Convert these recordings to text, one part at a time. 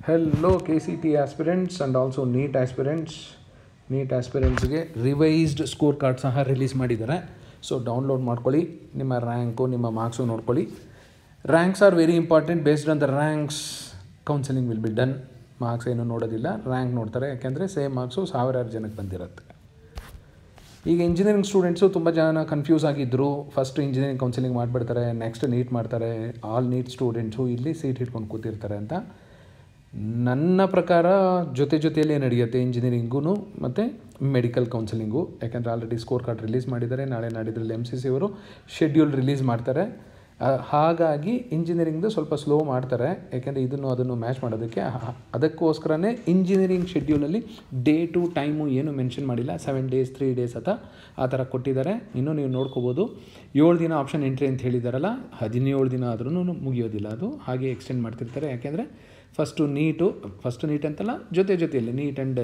Hello KCT aspirants and also NEET aspirants. NEET aspirantsಗೆ revised score card ಸಹ release ಮಾಡಿದ್ದಾರೆ. So download ಮಾಡ್ಕೊಳ್ಳಿ, ನಿಮ್ಮ ರ್ಯಾಂಕು ನಿಮ್ಮ ಮಾರ್ಕ್ಸು ನೋಡ್ಕೊಳ್ಳಿ. Ranks are very important. Based on the ranks counselling will be done. Marks ಏನು ನೋಡೋದಿಲ್ಲ, rank ನೋಡ್ತಾರೆ. ಯಾಕೆಂದರೆ ಸೇಮ್ ಮಾರ್ಕ್ಸು ಸಾವಿರಾರು ಜನಕ್ಕೆ ಬಂದಿರುತ್ತೆ. ಈಗ ಇಂಜಿನಿಯರಿಂಗ್ ಸ್ಟೂಡೆಂಟ್ಸು ತುಂಬ ಜನ ಕನ್ಫ್ಯೂಸ್ ಆಗಿದ್ದರು. ಫಸ್ಟ್ ಇಂಜಿನಿಯರಿಂಗ್ ಕೌನ್ಸಿಲಿಂಗ್ ಮಾಡಿಬಿಡ್ತಾರೆ, ನೆಕ್ಸ್ಟ್ ನೀಟ್ ಮಾಡ್ತಾರೆ. ಆಲ್ ನೀಟ್ ಸ್ಟೂಡೆಂಟ್ಸು ಇಲ್ಲಿ ಸೀಟ್ ಹಿಡ್ಕೊಂಡು ಕೂತಿರ್ತಾರೆ ಅಂತ. ನನ್ನ ಪ್ರಕಾರ ಜೊತೆಯಲ್ಲೇ ನಡೆಯುತ್ತೆ ಇಂಜಿನಿಯರಿಂಗೂ ಮತ್ತು ಮೆಡಿಕಲ್ ಕೌನ್ಸಿಲಿಂಗು. ಯಾಕೆಂದರೆ ಆಲ್ರೆಡಿ ಸ್ಕೋರ್ ಕಾರ್ಡ್ ರಿಲೀಸ್ ಮಾಡಿದ್ದಾರೆ. ನಾಳೆ ನಾಡಿದ್ರಲ್ಲಿ MCC ಅವರು ಶೆಡ್ಯೂಲ್ ರಿಲೀಸ್ ಮಾಡ್ತಾರೆ. ಹಾಗಾಗಿ ಇಂಜಿನಿಯರಿಂಗ್ದು ಸ್ವಲ್ಪ ಸ್ಲೋ ಮಾಡ್ತಾರೆ. ಯಾಕೆಂದರೆ ಅದನ್ನು ಮ್ಯಾಚ್ ಮಾಡೋದಕ್ಕೆ. ಅದಕ್ಕೋಸ್ಕರನೇ ಇಂಜಿನಿಯರಿಂಗ್ ಶೆಡ್ಯೂಲಲ್ಲಿ ಡೇಟು ಟೈಮು ಏನು ಮೆನ್ಷನ್ ಮಾಡಿಲ್ಲ. 7 days 3 days ಆ ಥರ ಕೊಟ್ಟಿದ್ದಾರೆ. ಇನ್ನೂ ನೀವು ನೋಡ್ಕೋಬೋದು. 7 ದಿನ ಆಪ್ಷನ್ ಎಂಟ್ರಿ ಅಂತ ಹೇಳಿದಾರಲ್ಲ, 17 ದಿನ ಆದ್ರೂ ಮುಗಿಯೋದಿಲ್ಲ. ಅದು ಹಾಗೆ ಎಕ್ಸ್ಟೆಂಡ್ ಮಾಡ್ತಿರ್ತಾರೆ. ಯಾಕೆಂದರೆ ಫಸ್ಟ್ ನೀಟ್ ಅಂತಲ್ಲ, ಜೊತೆಯಲ್ಲಿ ನೀಟ್ ಆ್ಯಂಡ್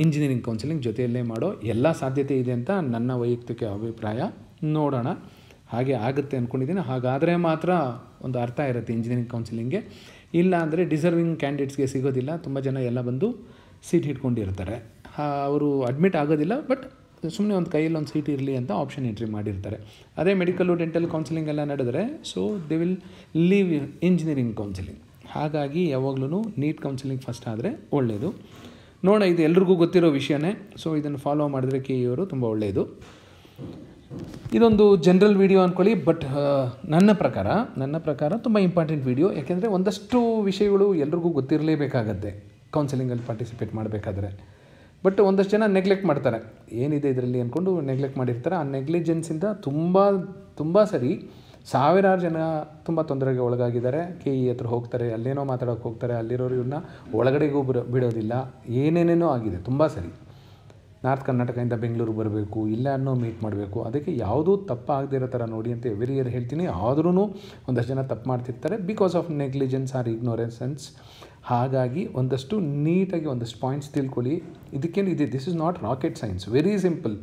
ಇಂಜಿನಿಯರಿಂಗ್ ಕೌನ್ಸಿಲಿಂಗ್ ಜೊತೆಯಲ್ಲೇ ಮಾಡೋ ಎಲ್ಲ ಸಾಧ್ಯತೆ ಇದೆ ಅಂತ ನನ್ನ ವೈಯಕ್ತಿಕ ಅಭಿಪ್ರಾಯ. ನೋಡೋಣ, ಹಾಗೆ ಆಗುತ್ತೆ ಅಂದ್ಕೊಂಡಿದ್ದೀನಿ. ಹಾಗಾದರೆ ಮಾತ್ರ ಒಂದು ಅರ್ಥ ಇರುತ್ತೆ ಇಂಜಿನಿಯರಿಂಗ್ ಕೌನ್ಸಿಲಿಂಗ್ಗೆ. ಇಲ್ಲ ಅಂದರೆ ಡಿಸರ್ವಿಂಗ್ ಕ್ಯಾಂಡಿಡೇಟ್ಸ್ಗೆ ಸಿಗೋದಿಲ್ಲ. ತುಂಬ ಜನ ಎಲ್ಲ ಬಂದು ಸೀಟ್ ಹಿಡ್ಕೊಂಡಿರ್ತಾರೆ. ಅವರು ಅಡ್ಮಿಟ್ ಆಗೋದಿಲ್ಲ, ಬಟ್ ಸುಮ್ಮನೆ ಒಂದು ಕೈಯಲ್ಲಿ ಒಂದು ಸೀಟ್ ಇರಲಿ ಅಂತ ಆಪ್ಷನ್ ಎಂಟ್ರಿ ಮಾಡಿರ್ತಾರೆ. ಅದೇ ಮೆಡಿಕಲ್ಲು ಡೆಂಟಲ್ ಕೌನ್ಸಿಲಿಂಗ್ ಎಲ್ಲ ನಡೆದರೆ so they will leave engineering counselling. ಹಾಗಾಗಿ ಯಾವಾಗಲೂ ನೀಟ್ ಕೌನ್ಸಿಲಿಂಗ್ ಫಸ್ಟ್ ಆದರೆ ಒಳ್ಳೆಯದು. ನೋಡೋಣ, ಇದು ಎಲ್ರಿಗೂ ಗೊತ್ತಿರೋ ವಿಷಯನೇ. ಸೊ ಇದನ್ನು ಫಾಲೋ ಮಾಡಿದ್ರೆ KE ತುಂಬ ಒಳ್ಳೆಯದು. ಇದೊಂದು ಜನರಲ್ ವಿಡಿಯೋ ಅಂದ್ಕೊಳ್ಳಿ, ಬಟ್ ನನ್ನ ಪ್ರಕಾರ ತುಂಬ ಇಂಪಾರ್ಟೆಂಟ್ ವಿಡಿಯೋ. ಯಾಕೆಂದರೆ ಒಂದಷ್ಟು ವಿಷಯಗಳು ಎಲ್ರಿಗೂ ಗೊತ್ತಿರಲೇಬೇಕಾಗತ್ತೆ ಕೌನ್ಸಿಲಿಂಗಲ್ಲಿ ಪಾರ್ಟಿಸಿಪೇಟ್ ಮಾಡಬೇಕಾದ್ರೆ. ಬಟ್ ಒಂದಷ್ಟು ಜನ ನೆಗ್ಲೆಕ್ಟ್ ಮಾಡ್ತಾರೆ, ಏನಿದೆ ಇದರಲ್ಲಿ ಅಂದ್ಕೊಂಡು ನೆಗ್ಲೆಕ್ಟ್ ಮಾಡಿರ್ತಾರೆ. ಆ ನೆಗ್ಲಿಜೆನ್ಸಿಂದ ತುಂಬ ಸರಿ ಸಾವಿರಾರು ಜನ ತುಂಬ ತೊಂದರೆಗೆ ಒಳಗಾಗಿದ್ದಾರೆ. KE ಹತ್ರ ಹೋಗ್ತಾರೆ, ಅಲ್ಲೇನೋ ಮಾತಾಡೋಕ್ಕೆ ಹೋಗ್ತಾರೆ, ಅಲ್ಲಿರೋರು ಇವ್ರನ್ನ ಒಳಗಡೆಗೂ ಬಿಡೋದಿಲ್ಲ. ಏನೇನೇನೋ ಆಗಿದೆ ತುಂಬ ಸರಿ. ನಾರ್ತ್ ಕರ್ನಾಟಕದಿಂದ ಬೆಂಗಳೂರು ಬರಬೇಕು, ಇಲ್ಲ ಅನ್ನೋ ಮೀಟ್ ಮಾಡಬೇಕು. ಅದಕ್ಕೆ ಯಾವುದೂ ತಪ್ಪಾಗದಿರೋ ಥರ ನೋಡಿ ಅಂತ ಎವ್ರಿ ಇಯರ್ ಹೇಳ್ತೀನಿ. ಆದ್ರೂ ಒಂದಷ್ಟು ಜನ ತಪ್ಪು ಮಾಡ್ತಿರ್ತಾರೆ because of negligence or ignorance. ಹಾಗಾಗಿ ಒಂದಷ್ಟು ನೀಟಾಗಿ ಒಂದಷ್ಟು ಪಾಯಿಂಟ್ಸ್ ತಿಳ್ಕೊಳ್ಳಿ. ಇದಕ್ಕೇನಿದೆ, this is not rocket science, very simple.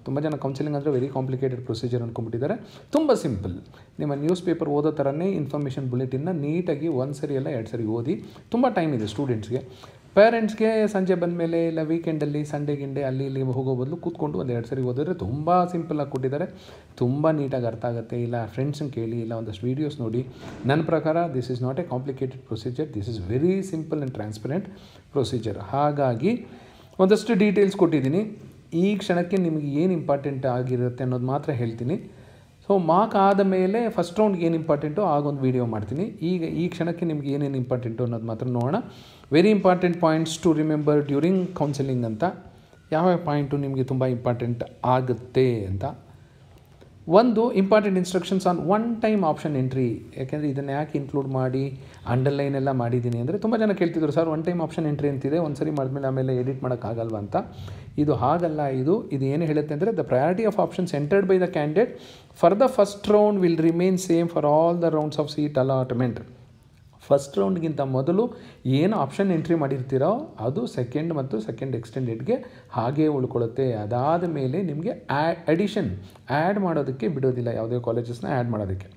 ತುಂಬ ಜನ ಕೌನ್ಸಿಲಿಂಗ್ ಅಂದರೆ ವೆರಿ ಕಾಂಪ್ಲಿಕೇಟೆಡ್ ಪ್ರೊಸೀಜರ್ ಅಂದ್ಕೊಂಡ್ಬಿಟ್ಟಿದ್ದಾರೆ. ತುಂಬ ಸಿಂಪಲ್. ನಿಮ್ಮ ನ್ಯೂಸ್ ಪೇಪರ್ ಓದೋ ಥರನೇ ಇನ್ಫಾರ್ಮೇಷನ್ ಬುಲೆಟಿನ್ನ ನೀಟಾಗಿ 1 ಸರಿ ಅಲ್ಲ 2 ಸರಿ ಓದಿ. ತುಂಬ ಟೈಮ್ ಇದೆ ಸ್ಟೂಡೆಂಟ್ಸ್ಗೆ. ಪೇರೆಂಟ್ಸ್ಗೆ ಸಂಜೆ ಬಂದಮೇಲೆ ಇಲ್ಲ ವೀಕೆಂಡಲ್ಲಿ ಸಂಡೇ ಅಲ್ಲಿ ಇಲ್ಲಿ ಹೋಗೋ ಬದಲು ಕೂತ್ಕೊಂಡು 1-2 ಸರಿ ಓದಿದ್ರೆ ತುಂಬ ಸಿಂಪಲ್ಲಾಗಿ ಕೊಟ್ಟಿದ್ದಾರೆ. ತುಂಬ ನೀಟಾಗಿ ಅರ್ಥ ಆಗುತ್ತೆ. ಇಲ್ಲ ಫ್ರೆಂಡ್ಸನ್ನ ಕೇಳಿ, ಇಲ್ಲ ಒಂದಷ್ಟು ವೀಡಿಯೋಸ್ ನೋಡಿ. ನನ್ನ ಪ್ರಕಾರ this is not A complicated procedure, this is very simple and transparent procedure. ಹಾಗಾಗಿ ಒಂದಷ್ಟು ಡೀಟೇಲ್ಸ್ ಕೊಟ್ಟಿದ್ದೀನಿ. ಈ ಕ್ಷಣಕ್ಕೆ ನಿಮಗೆ ಏನು ಇಂಪಾರ್ಟೆಂಟ್ ಆಗಿರುತ್ತೆ ಅನ್ನೋದು ಮಾತ್ರ ಹೇಳ್ತೀನಿ. ಸೊ ಮಾರ್ಕ್ ಆದ ಮೇಲೆ ಫಸ್ಟ್ ರೌಂಡ್ಗೆ ಏನು ಇಂಪಾರ್ಟೆಂಟು ಆಗೊಂದು ವೀಡಿಯೋ ಮಾಡ್ತೀನಿ. ಈಗ ಈ ಕ್ಷಣಕ್ಕೆ ನಿಮ್ಗೆ ಏನೇನು ಇಂಪಾರ್ಟೆಂಟು ಅನ್ನೋದು ಮಾತ್ರ ನೋಡೋಣ. Very important points to remember during counselling ಅಂತ. ಯಾವ ಪಾಯಿಂಟು ನಿಮಗೆ ತುಂಬ ಇಂಪಾರ್ಟೆಂಟ್ ಆಗುತ್ತೆ ಅಂತ. ಒಂದು important instructions on 1 time option entry. ಯಾಕೆಂದರೆ ಇದನ್ನು ಯಾಕೆ ಇನ್ಕ್ಲೂಡ್ ಮಾಡಿ ಅಂಡರ್ಲೈನ್ ಎಲ್ಲ ಮಾಡಿದ್ದೀನಿ ಅಂದರೆ, ತುಂಬ ಜನ ಕೇಳ್ತಿದ್ರು, ಸರ್ 1 time ಆಪ್ಷನ್ ಎಂಟ್ರಿ ಅಂತಿದೆ, ಒಂದು ಸರಿ ಮಾಡಿದ್ಮೇಲೆ ಆಮೇಲೆ ಎಡಿಟ್ ಮಾಡೋಕ್ಕಾಗಲ್ವ ಅಂತ. ಇದು ಹಾಗಲ್ಲ. ಇದು ಏನು ಹೇಳುತ್ತೆ ಅಂದರೆ, the priority of options entered by the candidate for the first round will remain same for all the rounds of seat allotment. First ರೌಂಡ್ಗಿಂತ ಮೊದಲು ಏನು ಆಪ್ಷನ್ ಎಂಟ್ರಿ ಮಾಡಿರ್ತೀರೋ ಅದು ಸೆಕೆಂಡ್ ಮತ್ತು ಸೆಕೆಂಡ್ ಎಕ್ಸ್ಟೆಂಡೆಡ್ಗೆ ಹಾಗೇ ಉಳ್ಕೊಳ್ಳುತ್ತೆ. ಅದಾದ ಮೇಲೆ ನಿಮಗೆ ಆ್ಯಡ್ ಮಾಡೋದಕ್ಕೆ ಬಿಡೋದಿಲ್ಲ. ಯಾವುದೇ ಕಾಲೇಜಸ್ನ ಆ್ಯಡ್ ಮಾಡೋದಕ್ಕೆ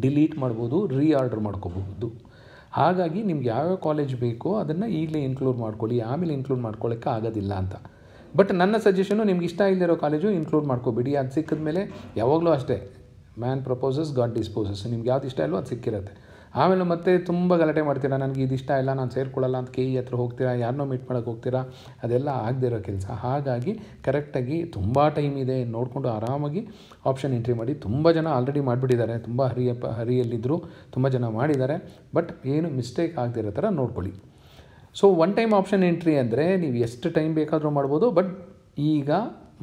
ಡಿಲೀಟ್ ಮಾಡ್ಬೋದು, ರೀಆರ್ಡರ್ ಮಾಡ್ಕೋಬಹುದು. ಹಾಗಾಗಿ ನಿಮ್ಗೆ ಯಾವ್ಯಾವ ಕಾಲೇಜ್ ಬೇಕೋ ಅದನ್ನು ಈಗಲೇ ಇನ್ಕ್ಲೂಡ್ ಮಾಡ್ಕೊಳ್ಳಿ, ಆಮೇಲೆ ಇನ್ಕ್ಲೂಡ್ ಮಾಡ್ಕೊಳ್ಳೋಕ್ಕೆ ಆಗೋದಿಲ್ಲ ಅಂತ. ಬಟ್ ನನ್ನ ಸಜೆಷನು, ನಿಮ್ಗೆ ಇಷ್ಟ ಇಲ್ಲದಿರೋ ಕಾಲೇಜು ಇನ್ಕ್ಲೂಡ್ ಮಾಡ್ಕೋಬೇಡಿ. ಅದು ಸಿಕ್ಕಿದ ಮೇಲೆ ಯಾವಾಗಲೂ ಅಷ್ಟೇ, ಮ್ಯಾನ್ ಪ್ರಪೋಸಸ್ ಗಾಡ್ ಡಿಸ್ಪೋಸಸ್. ನಿಮ್ಗೆ ಯಾವ್ದು ಇಷ್ಟ ಇಲ್ಲೋ ಅದು ಸಿಕ್ಕಿರುತ್ತೆ. ಆಮೇಲೆ ಮತ್ತೆ ತುಂಬ ಗಲಾಟೆ ಮಾಡ್ತೀರಾ, ನನಗೆ ಇದು ಇಷ್ಟ ಇಲ್ಲ, ನಾನು ಸೇರ್ಕೊಳ್ಳಲ್ಲ ಅಂತ KE ಹತ್ರ ಹೋಗ್ತೀರಾ, ಯಾರನ್ನೋ ಮೀಟ್ ಮಾಡೋಕ್ಕೆ ಹೋಗ್ತೀರಾ. ಅದೆಲ್ಲ ಆಗದಿರೋ ಕೆಲಸ. ಹಾಗಾಗಿ ಕರೆಕ್ಟಾಗಿ ತುಂಬ ಟೈಮ್ ಇದೆ, ನೋಡಿಕೊಂಡು ಆರಾಮಾಗಿ ಆಪ್ಷನ್ ಎಂಟ್ರಿ ಮಾಡಿ. ತುಂಬ ಜನ ಆಲ್ರೆಡಿ ಮಾಡಿಬಿಟ್ಟಿದ್ದಾರೆ, ತುಂಬ ಹರಿಯಲ್ಲಿದ್ದರು, ತುಂಬ ಜನ ಮಾಡಿದ್ದಾರೆ. ಬಟ್ ಏನು ಮಿಸ್ಟೇಕ್ ಆಗದಿರೋ ಥರ ನೋಡ್ಕೊಳ್ಳಿ. ಸೊ 1 time ಆಪ್ಷನ್ ಎಂಟ್ರಿ ಅಂದರೆ ನೀವು ಎಷ್ಟು ಟೈಮ್ ಬೇಕಾದರೂ ಮಾಡ್ಬೋದು. ಬಟ್ ಈಗ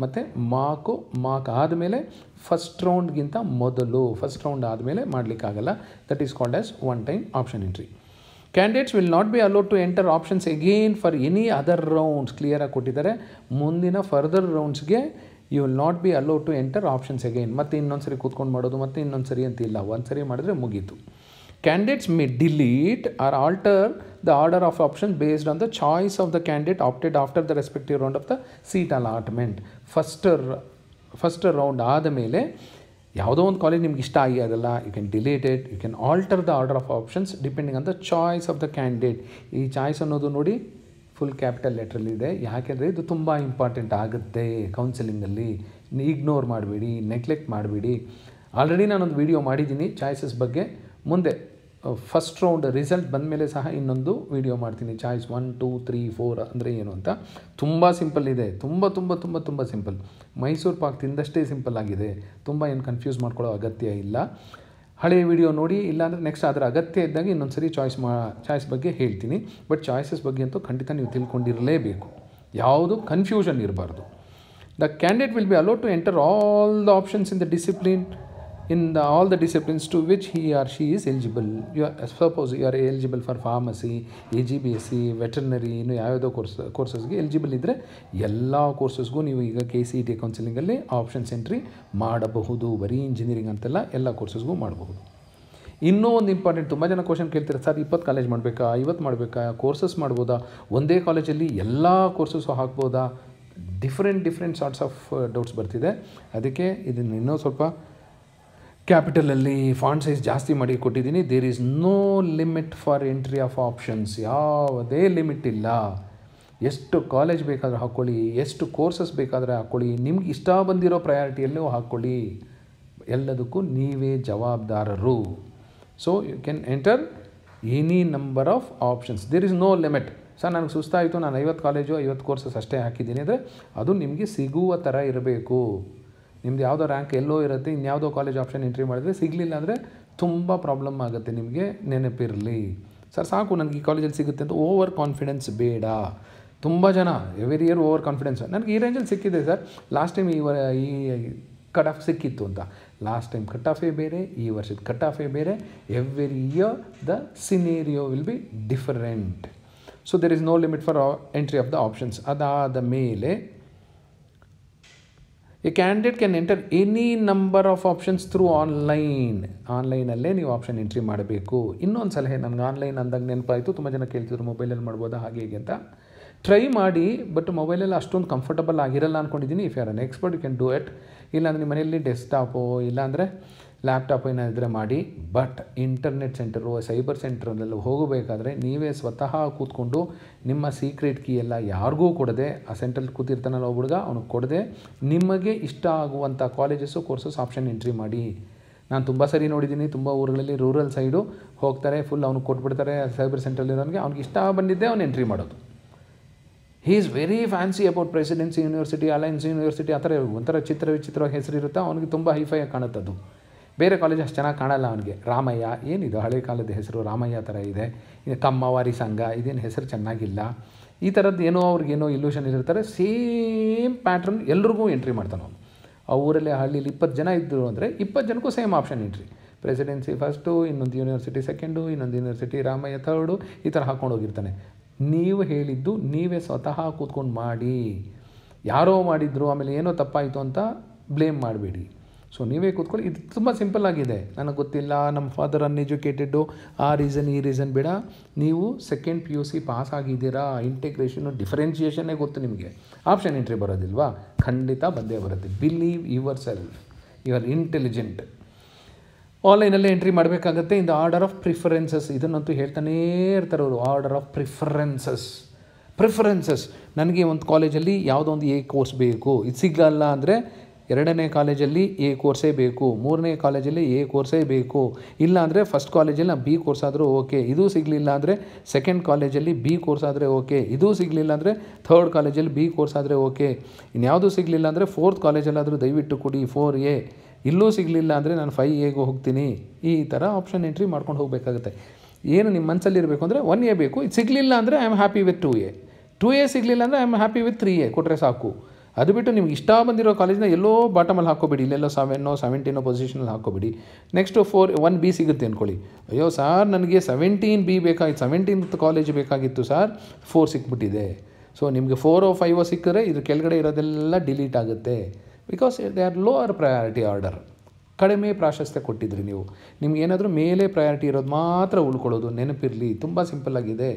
ಮತ್ತು ಮಾರ್ಕ್ ಆದಮೇಲೆ ಫಸ್ಟ್ ರೌಂಡ್ಗಿಂತ ಮೊದಲು, ಫಸ್ಟ್ ರೌಂಡ್ ಆದಮೇಲೆ ಮಾಡಲಿಕ್ಕಾಗಲ್ಲ. That is called as 1 time option entry. Candidates will not be allowed to enter options again for any other rounds. ಕ್ಲಿಯರಾಗಿ ಕೊಟ್ಟಿದ್ದಾರೆ. ಮುಂದಿನ ಫರ್ದರ್ ರೌಂಡ್ಸ್ಗೆ you will not be allowed to enter options again. ಮತ್ತೆ ಇನ್ನೊಂದು ಸರಿ ಕೂತ್ಕೊಂಡು ಮಾಡೋದು, ಮತ್ತೆ ಇನ್ನೊಂದು ಸರಿ ಅಂತಿಲ್ಲ. 1 ಸರಿ ಮಾಡಿದ್ರೆ ಮುಗೀತು. Candidates may delete or alter the order of option based on the choice of the candidate opted after the respective round of the seat allotment. First round ಆದ ಮೇಲೆ ಯಾವುದೋ ಒಂದು ಕಾಲೇಜ್ ನಿಮ್ಗೆ ಇಷ್ಟ ಆಗಿರೋದಲ್ಲ, you can delete it, you can alter the order of options depending on the choice of the candidate. ಈ choice ಅನ್ನೋದು ನೋಡಿ ಫುಲ್ ಕ್ಯಾಪಿಟಲ್ ಲೆಟ್ರಲ್ಲಿದೆ, ಯಾಕೆಂದರೆ ಇದು ತುಂಬ ಇಂಪಾರ್ಟೆಂಟ್ ಆಗುತ್ತೆ ಕೌನ್ಸಿಲಿಂಗಲ್ಲಿ. ಇಗ್ನೋರ್ ಮಾಡಬೇಡಿ, ನೆಗ್ಲೆಕ್ಟ್ ಮಾಡಬೇಡಿ. ಆಲ್ರೆಡಿ ನಾನೊಂದು ವಿಡಿಯೋ ಮಾಡಿದ್ದೀನಿ ಚಾಯ್ಸಸ್ ಬಗ್ಗೆ. ಮುಂದೆ ಫಸ್ಟ್ ರೌಂಡ್ ರಿಸಲ್ಟ್ ಬಂದ ಮೇಲೆ ಸಹ ಇನ್ನೊಂದು ವಿಡಿಯೋ ಮಾಡ್ತೀನಿ, ಚಾಯ್ಸ್ 1 2 3 4 ಅಂದರೆ ಏನು ಅಂತ. ತುಂಬ ಸಿಂಪಲ್ ಇದೆ, ತುಂಬ ಸಿಂಪಲ್. ಮೈಸೂರು ಪಾಕ್ ತಿಂದಷ್ಟೇ ಸಿಂಪಲ್ ಆಗಿದೆ, ತುಂಬ ಏನು ಕನ್ಫ್ಯೂಸ್ ಮಾಡ್ಕೊಳ್ಳೋ ಅಗತ್ಯ ಇಲ್ಲ. ಹಳೆಯ ವಿಡಿಯೋ ನೋಡಿ, ಇಲ್ಲಾಂದರೆ ನೆಕ್ಸ್ಟ್ ಅದರ ಅಗತ್ಯ ಇದ್ದಾಗ ಇನ್ನೊಂದು ಸರಿ ಚಾಯ್ಸ್ ಬಗ್ಗೆ ಹೇಳ್ತೀನಿ. ಬಟ್ ಚಾಯ್ಸಸ್ ಬಗ್ಗೆ ಅಂತೂ ಖಂಡಿತ ನೀವು ತಿಳ್ಕೊಂಡಿರಲೇಬೇಕು, ಯಾವುದು ಕನ್ಫ್ಯೂಷನ್ ಇರಬಾರ್ದು. The candidate will be allowed to enter all the options in the discipline all the disciplines to which he or she is eligible. Suppose you are eligible for pharmacy, AGBSC, veterinary, ಇನ್ನು ಯಾವುದೋ ಕೋರ್ಸಸ್ಗೆ eligible ಇದ್ದರೆ ಎಲ್ಲ ಕೋರ್ಸಸ್ಗೂ ನೀವು ಈಗ KCET ಕೌನ್ಸಿಲಿಂಗಲ್ಲಿ options entry ಮಾಡಬಹುದು. ಬರೀ engineering ಅಂತೆಲ್ಲ ಎಲ್ಲ ಕೋರ್ಸಸ್ಗೂ ಮಾಡಬಹುದು. ಇನ್ನೂ ಒಂದು ಇಂಪಾರ್ಟೆಂಟ್, ತುಂಬ ಜನ ಕ್ವಶನ್ ಕೇಳ್ತಾರೆ, ಸರ್ 20 ಕಾಲೇಜ್ ಮಾಡಬೇಕಾ, 50 ಮಾಡಬೇಕಾ, ಕೋರ್ಸಸ್ ಮಾಡ್ಬೋದಾ, ಒಂದೇ ಕಾಲೇಜಲ್ಲಿ ಎಲ್ಲ ಕೋರ್ಸಸ್ಸು ಹಾಕ್ಬೋದಾ? ಡಿಫ್ರೆಂಟ್ ಸಾರ್ಟ್ಸ್ ಆಫ್ ಡೌಟ್ಸ್ ಬರ್ತಿದೆ. ಅದಕ್ಕೆ ಇದನ್ನು ಇನ್ನೂ ಸ್ವಲ್ಪ ಕ್ಯಾಪಿಟಲಲ್ಲಿ ಫಾಂಟ್ ಸೈಜ್ ಜಾಸ್ತಿ ಮಾಡಿ ಕೊಟ್ಟಿದ್ದೀನಿ. There is no limit for entry of options, ಯಾವುದೇ ಲಿಮಿಟ್ ಇಲ್ಲ. ಎಷ್ಟು ಕಾಲೇಜ್ ಬೇಕಾದರೂ ಹಾಕ್ಕೊಳ್ಳಿ, ಎಷ್ಟು ಕೋರ್ಸಸ್ ಬೇಕಾದರೆ ಹಾಕ್ಕೊಳ್ಳಿ, ನಿಮ್ಗೆ ಇಷ್ಟ ಬಂದಿರೋ ಪ್ರಯಾರಿಟಿಯಲ್ಲೂ ಹಾಕ್ಕೊಳ್ಳಿ, ಎಲ್ಲದಕ್ಕೂ ನೀವೇ ಜವಾಬ್ದಾರರು. So you can enter any number of options, there is no limit. Sir ನನಗೆ ಸುಸ್ತಾಯಿತು, ನಾನು 50 ಕಾಲೇಜು 50 ಕೋರ್ಸಸ್ ಅಷ್ಟೇ ಹಾಕಿದ್ದೀನಿ ಅಂದರೆ ಅದು ನಿಮಗೆ ಸಿಗುವ ಥರ ಇರಬೇಕು. ನಿಮ್ದು ಯಾವುದೋ ರ್ಯಾಂಕ್ ಎಲ್ಲೋ ಇರುತ್ತೆ, ಇನ್ಯಾವುದೋ ಕಾಲೇಜ್ ಆಪ್ಷನ್ ಎಂಟ್ರಿ ಮಾಡಿದ್ರೆ ಸಿಗಲಿಲ್ಲ ಅಂದರೆ ತುಂಬ ಪ್ರಾಬ್ಲಮ್ ಆಗುತ್ತೆ. ನಿಮಗೆ ನೆನಪಿರಲಿ, ಸರ್ ಸಾಕು ನನಗೆ ಈ ಕಾಲೇಜಲ್ಲಿ ಸಿಗುತ್ತೆ ಅಂತ ಓವರ್ ಕಾನ್ಫಿಡೆನ್ಸ್ ಬೇಡ. ತುಂಬ ಜನ ಎವ್ರಿ ಇಯರ್ ಓವರ್ ಕಾನ್ಫಿಡೆನ್ಸ್, ನನಗೆ ಈ ರೇಂಜಲ್ಲಿ ಸಿಕ್ಕಿದೆ ಸರ್, ಲಾಸ್ಟ್ ಟೈಮ್ ಈ ಕಟ್ ಆಫ್ ಸಿಕ್ಕಿತ್ತು ಅಂತ. ಲಾಸ್ಟ್ ಟೈಮ್ ಕಟ್ ಆಫೇ ಬೇರೆ, ಈ ವರ್ಷದ ಕಟ್ ಆಫೇ ಬೇರೆ. Every year the scenario will be different. So there is no limit for entry of the options. ಅದಾದ ಮೇಲೆ a candidate can enter any number of options through ಆನ್ಲೈನಲ್ಲೇ ನೀವು ಆಪ್ಷನ್ ಎಂಟ್ರಿ ಮಾಡಬೇಕು. ಇನ್ನೊಂದು ಸಲಹೆ, ನನಗೆ ಆನ್ಲೈನ್ ಅಂದಾಗ ನೆನಪಾಯಿತು, ತುಂಬ ಜನ ಕೇಳ್ತಿದ್ರು ಮೊಬೈಲಲ್ಲಿ ಮಾಡ್ಬೋದಾ ಹಾಗೆ ಹೀಗೆ ಅಂತ. ಟ್ರೈ ಮಾಡಿ, ಬಟ್ ಮೊಬೈಲಲ್ಲಿ ಅಷ್ಟೊಂದು ಕಂಫರ್ಟಬಲ್ ಆಗಿರಲ್ಲ ಅಂದ್ಕೊಂಡಿದ್ದೀನಿ. If you are an expert you can do it. ಇಲ್ಲಾಂದರೆ ನಿಮ್ಮ ಮನೆಯಲ್ಲಿ ಡೆಸ್ಕ್ಟಾಪು ಇಲ್ಲಾಂದರೆ ಲ್ಯಾಪ್ಟಾಪ್ ಏನಾದರೆ ಮಾಡಿ. ಬಟ್ ಇಂಟರ್ನೆಟ್ ಸೆಂಟರು, ಸೈಬರ್ ಸೆಂಟ್ರಲ್ಲೆಲ್ಲ ಹೋಗಬೇಕಾದ್ರೆ ನೀವೇ ಸ್ವತಃ ಕೂತ್ಕೊಂಡು ನಿಮ್ಮ ಸೀಕ್ರೆಟ್ ಕೀ ಎಲ್ಲ ಯಾರಿಗೂ ಕೊಡದೆ, ಆ ಸೆಂಟ್ರಲ್ಲಿ ಕೂತಿರ್ತಾನಲ್ಲ ಒಬ್ಬ ಹುಡುಗ, ಅವ್ನಿಗೆ ಕೊಡದೆ ನಿಮಗೆ ಇಷ್ಟ ಆಗುವಂಥ ಕಾಲೇಜಸ್ಸು ಕೋರ್ಸಸ್ ಆಪ್ಷನ್ ಎಂಟ್ರಿ ಮಾಡಿ. ನಾನು ತುಂಬ ಸರಿ ನೋಡಿದ್ದೀನಿ, ತುಂಬ ಊರುಗಳಲ್ಲಿ ರೂರಲ್ ಸೈಡು ಹೋಗ್ತಾರೆ, ಫುಲ್ ಅವ್ನಿಗೆ ಕೊಟ್ಬಿಡ್ತಾರೆ ಸೈಬರ್ ಸೆಂಟ್ರಲ್ಲಿರೋನಿಗೆ, ಅವ್ನಿಗೆ ಇಷ್ಟ ಬಂದಿದ್ದೆ ಅವ್ನು ಎಂಟ್ರಿ ಮಾಡೋದು. He is very fancy about presidency university, alliance university, ಆ ಥರ ಒಂಥರ ವಿಚಿತ್ರವಾಗಿ ಹೆಸರಿರುತ್ತೆ, ಅವನಿಗೆ ತುಂಬ ಹೈಫೈಯಾಗಿ ಕಾಣುತ್ತದು. ಬೇರೆ ಕಾಲೇಜ್ ಅಷ್ಟು ಚೆನ್ನಾಗಿ ಕಾಣಲ್ಲ ಅವನಿಗೆ. ರಾಮಯ್ಯ, ಏನಿದು ಹಳೆ ಕಾಲದ ಹೆಸರು, ರಾಮಯ್ಯ ಥರ ಇದೆ. ಇನ್ನು ಕಮ್ಮವಾರಿ ಸಂಘ, ಇದೇನು ಹೆಸರು ಚೆನ್ನಾಗಿಲ್ಲ. ಈ ಥರದ್ದು ಏನೋ ಅವ್ರಿಗೇನೋ ಇಲ್ಯೂಷನ್ ಇರ್ತಾರೆ. ಸೇಮ್ ಪ್ಯಾಟ್ರನ್ ಎಲ್ರಿಗೂ ಎಂಟ್ರಿ ಮಾಡ್ತಾನೆ ಅವನು. ಆ ಊರಲ್ಲಿ ಹಳ್ಳಿಲಿ 20 ಜನ ಇದ್ದರು ಅಂದರೆ 20 ಜನಕ್ಕೂ same option entry. Presidency first, ಇನ್ನೊಂದು ಯೂನಿವರ್ಸಿಟಿ ಸೆಕೆಂಡು, ಇನ್ನೊಂದು ಯೂನಿವರ್ಸಿಟಿ ರಾಮಯ್ಯ ಥರ್ಡು, ಈ ಥರ ಹಾಕ್ಕೊಂಡು ಹೋಗಿರ್ತಾನೆ. ನೀವು ಹೇಳಿದ್ದು ನೀವೇ ಸ್ವತಃ ಕೂತ್ಕೊಂಡು ಮಾಡಿ. ಯಾರೋ ಮಾಡಿದ್ರು ಆಮೇಲೆ ಏನೋ ತಪ್ಪಾಯಿತು ಅಂತ ಬ್ಲೇಮ್ ಮಾಡಬೇಡಿ. ಸೊ ನೀವೇ ಕೂತ್ಕೊಳ್ಳಿ. ಇದು ತುಂಬ ಸಿಂಪಲ್ ಆಗಿದೆ. ನನಗೆ ಗೊತ್ತಿಲ್ಲ, ನಮ್ಮ ಫಾದರ್ ಅನ್ಎಜುಕೇಟೆಡ್ಡು, ಆ ರೀಸನ್ ಈ ರೀಸನ್ ಬೇಡ. ನೀವು ಸೆಕೆಂಡ್ PUC ಪಾಸ್ ಆಗಿದ್ದೀರಾ, ಇಂಟಿಗ್ರೇಷನು ಡಿಫರೆನ್ಷಿಯೇಷನ್ನೇ ಗೊತ್ತು ನಿಮಗೆ. ಆಪ್ಷನ್ ಎಂಟ್ರಿ ಬರೋದಿಲ್ವಾ? ಖಂಡಿತ ಬಂದೇ ಬರುತ್ತೆ. Believe yourself, you are intelligent. ಆನ್ಲೈನಲ್ಲೇ ಎಂಟ್ರಿ ಮಾಡಬೇಕಾಗತ್ತೆ. In the order of preferences, ಇದನ್ನಂತೂ ಹೇಳ್ತಾನೇ ಇರ್ತಾರೆ ಅವರು. ಆರ್ಡರ್ ಆಫ್ ಪ್ರಿಫರೆನ್ಸಸ್ ನನಗೆ ಒಂದು ಕಾಲೇಜಲ್ಲಿ ಯಾವುದೋ ಒಂದು A ಕೋರ್ಸ್ ಬೇಕು, ಇದು ಸಿಗಲ್ಲ ಅಂದರೆ 2ನೇ ಕಾಲೇಜಲ್ಲಿ A ಕೋರ್ಸೇ ಬೇಕು, 3ನೇ ಕಾಲೇಜಲ್ಲಿ A ಕೋರ್ಸೇ ಬೇಕು. ಇಲ್ಲ ಅಂದರೆ ಫಸ್ಟ್ ಕಾಲೇಜಲ್ಲಿ B ಕೋರ್ಸ್ ಆದರೂ ಓಕೆ, ಇದೂ ಸಿಗಲಿಲ್ಲ ಅಂದರೆ ಸೆಕೆಂಡ್ ಕಾಲೇಜಲ್ಲಿ B ಕೋರ್ಸ್ ಆದರೆ ಓಕೆ, ಇದೂ ಸಿಗಲಿಲ್ಲ ಅಂದರೆ ಥರ್ಡ್ ಕಾಲೇಜಲ್ಲಿ B ಕೋರ್ಸ್ ಆದರೆ ಓಕೆ, ಇನ್ಯಾವುದೂ ಸಿಗಲಿಲ್ಲ ಅಂದರೆ 4th ಕಾಲೇಜಲ್ಲಾದರೂ ದಯವಿಟ್ಟು ಕೊಡಿ 4A, ಇಲ್ಲೂ ಸಿಗಲಿಲ್ಲ ಅಂದರೆ ನಾನು 5Aಗೂ ಹೋಗ್ತೀನಿ. ಈ ಥರ ಆಪ್ಷನ್ ಎಂಟ್ರಿ ಮಾಡ್ಕೊಂಡು ಹೋಗಬೇಕಾಗುತ್ತೆ. ಏನು ನಿಮ್ಮ ಮನಸ್ಸಲ್ಲಿ ಇರಬೇಕು ಅಂದರೆ 1A ಬೇಕು, ಇದು ಸಿಗಲಿಲ್ಲ ಅಂದರೆ I am happy with 2A ಸಿಗಲಿಲ್ಲ ಅಂದರೆ I am happy with 3A ಕೊಟ್ಟರೆ ಸಾಕು. ಅದು ಬಿಟ್ಟು ನಿಮ್ಗೆ ಇಷ್ಟ ಬಂದಿರೋ ಕಾಲೇಜ್ನ ಎಲ್ಲೋ ಬಾಟಮಲ್ಲಿ ಹಾಕೋಬೇಡಿ, ಇಲ್ಲೆಲ್ಲೋ 7 17 ಪೊಸಿಷನಲ್ಲಿ ಹಾಕೋಬೇಡಿ. ನೆಕ್ಸ್ಟು 1B ಸಿಗುತ್ತೆ ಅಂದ್ಕೊಳ್ಳಿ. ಅಯ್ಯೋ ಸಾರ್ ನನಗೆ 17B ಬೇಕಾಗಿತ್ತು, 17th ಕಾಲೇಜ್ ಬೇಕಾಗಿತ್ತು ಸರ್, 4 ಸಿಕ್ಬಿಟ್ಟಿದೆ. ಸೊ ನಿಮಗೆ 4 5 ಸಿಕ್ಕಿದ್ರೆ ಇದ್ರ ಕೆಳಗಡೆ ಇರೋದೆಲ್ಲ ಡಿಲೀಟ್ ಆಗುತ್ತೆ. Because they are lower priority order, ಕಡಿಮೆ ಪ್ರಾಶಸ್ತ್ಯ ಕೊಟ್ಟಿದ್ರಿ ನೀವು. ನಿಮ್ಗೆ ಏನಾದರೂ ಮೇಲೆ ಪ್ರಯಾರಿಟಿ ಇರೋದು ಮಾತ್ರ ಉಳ್ಕೊಳ್ಳೋದು, ನೆನಪಿರಲಿ. ತುಂಬ ಸಿಂಪಲ್ಲಾಗಿದೆ.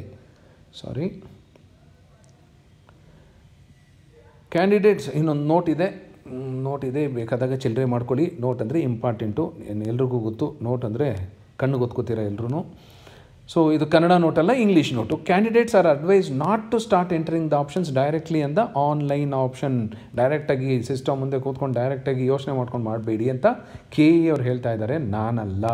ಕ್ಯಾಂಡಿಡೇಟ್ಸ್ ಇನ್ನೊಂದು ನೋಟ್ ಇದೆ, ನೋಟ್ ಇದೆ, ಬೇಕಾದಾಗ ಚಿಲ್ಲರೆ ಮಾಡ್ಕೊಳ್ಳಿ. ನೋಟ್ ಅಂದರೆ ಇಂಪಾರ್ಟೆಂಟು, ಎಲ್ರಿಗೂ ಗೊತ್ತು. ನೋಟ್ ಅಂದರೆ ಕಣ್ಣು ಗೊತ್ಕೋತೀರ ಎಲ್ಲರೂ. ಸೊ ಇದು ಕನ್ನಡ ನೋಟಲ್ಲ, English note. Candidates are advice not to start entering the options directly ಅಂದ ಆನ್ಲೈನ್ ಆಪ್ಷನ್. ಡೈರೆಕ್ಟಾಗಿ ಸಿಸ್ಟಮ್ ಮುಂದೆ ಕೂತ್ಕೊಂಡು ಡೈರೆಕ್ಟಾಗಿ ಯೋಚನೆ ಮಾಡ್ಕೊಂಡು ಮಾಡಬೇಡಿ ಅಂತ KE ಅವ್ರು ಹೇಳ್ತಾ ಇದ್ದಾರೆ, ನಾನಲ್ಲ.